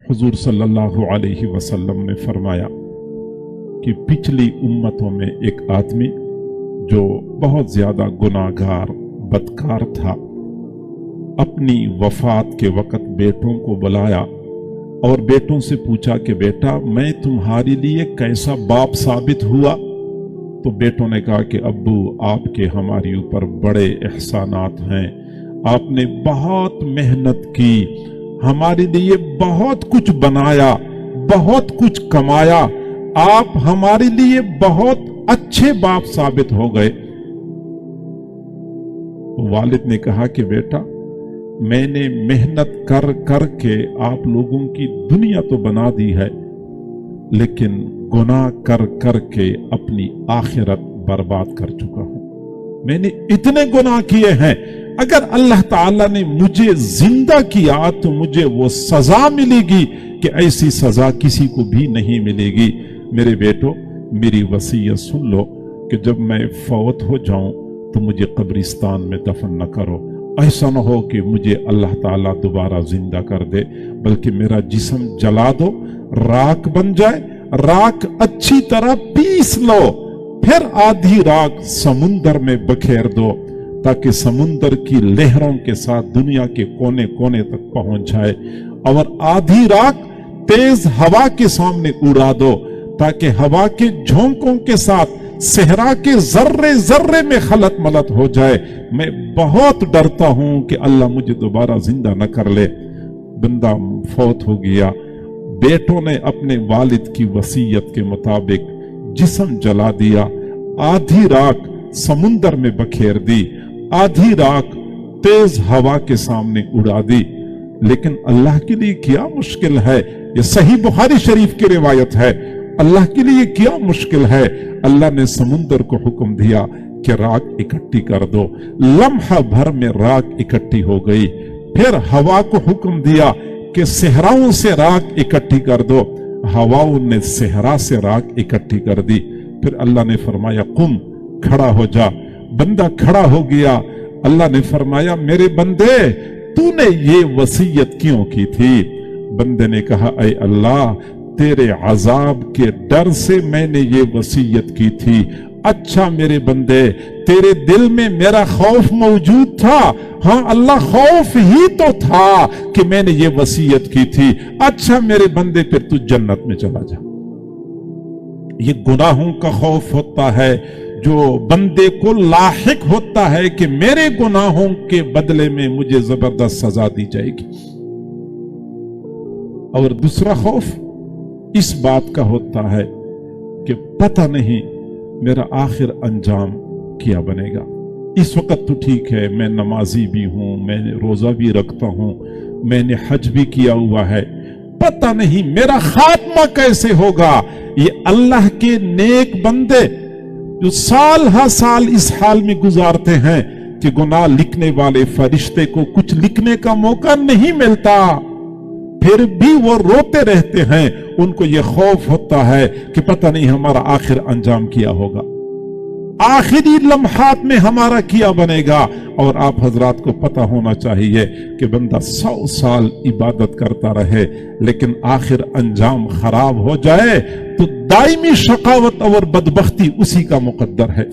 हुजूर सल्लल्लाहु अलैहि वसल्लम ने फरमाया कि पिछली उम्मतों में एक आदमी जो बहुत ज्यादा गुनाहगार बदकार था, अपनी वफात के वक्त बेटों को बुलाया और बेटों से पूछा कि बेटा मैं तुम्हारे लिए कैसा बाप साबित हुआ। तो बेटों ने कहा कि अब्बू आपके हमारे ऊपर बड़े एहसानात हैं, आपने बहुत मेहनत की, हमारे लिए बहुत कुछ बनाया, बहुत कुछ कमाया, आप हमारे लिए बहुत अच्छे बाप साबित हो गए। वालिद ने कहा कि बेटा मैंने मेहनत कर कर के आप लोगों की दुनिया तो बना दी है, लेकिन गुनाह कर कर के अपनी आखिरत बर्बाद कर चुका हूं। मैंने इतने गुनाह किए हैं, अगर अल्लाह ताला ने मुझे जिंदा किया तो मुझे वो सजा मिलेगी कि ऐसी सजा किसी को भी नहीं मिलेगी। मेरे बेटो मेरी वसीयत सुन लो कि जब मैं फौत हो जाऊं तो मुझे कब्रिस्तान में दफन न करो। ऐसा न हो कि मुझे अल्लाह ताला दोबारा जिंदा कर दे, बल्कि मेरा जिस्म जला दो, राख बन जाए, राख अच्छी तरह पीस लो, फिर आधी राख समुंदर में बखेर दो ताकि समुंदर की लहरों के साथ दुनिया के कोने कोने तक पहुंच जाए, और आधी राख तेज हवा के सामने उड़ा दो ताकि हवा के झोंकों के साथ सहरा के जर्रे जर्रे में खलत मलत हो जाए। मैं बहुत डरता हूं कि अल्लाह मुझे दोबारा जिंदा न कर ले। बंदा फौत हो गया। बेटों ने अपने वालिद की वसीयत के मुताबिक जिस्म जला दिया, आधी राख समुंदर में बखेर दी, आधी राख तेज हवा के सामने उड़ा दी। लेकिन अल्लाह के लिए क्या मुश्किल है, ये सही बुखारी शरीफ की रिवायत है, अल्लाह के लिए क्या मुश्किल है। अल्लाह ने समुंदर को हुक्म दिया कि राख इकट्ठी कर दो, लम्हा भर में राख इकट्ठी हो गई। फिर हवा को हुक्म दिया कि सहराओं से राख इकट्ठी कर दो, हवाओं ने सहरा से राख इकट्ठी कर दी। फिर अल्लाह ने फरमाया कुम, खड़ा हो जा। बंदा खड़ा हो गया। अल्लाह ने फरमाया मेरे बंदे तूने ये वसीयत क्यों की थी। बंदे ने कहा ऐ अल्लाह तेरे अजाब के डर से मैंने ये वसीयत की थी। अच्छा मेरे बंदे तेरे दिल में मेरा खौफ मौजूद था। हाँ अल्लाह खौफ ही तो था कि मैंने ये वसीयत की थी। अच्छा मेरे बंदे फिर तू जन्नत में चला जा। ये गुनाहों का खौफ होता है जो बंदे को लाहिक होता है कि मेरे गुनाहों के बदले में मुझे जबरदस्त सजा दी जाएगी। और दूसरा खौफ इस बात का होता है कि पता नहीं मेरा आखिर अंजाम क्या बनेगा। इस वक्त तो ठीक है मैं नमाजी भी हूं, मैंने रोजा भी रखता हूं, मैंने हज भी किया हुआ है, पता नहीं मेरा खात्मा कैसे होगा। ये अल्लाह के नेक बंदे जो साल हर साल इस हाल में गुजारते हैं कि गुनाह लिखने वाले फरिश्ते को कुछ लिखने का मौका नहीं मिलता, फिर भी वो रोते रहते हैं। उनको ये खौफ होता है कि पता नहीं हमारा आखिर अंजाम क्या होगा, आखिरी लम्हात में हमारा क्या बनेगा। और आप हजरात को पता होना चाहिए कि बंदा 100 साल इबादत करता रहे लेकिन आखिर अंजाम खराब हो जाए तो दायमी शकावत और बदबख्ती उसी का मुकद्दर है।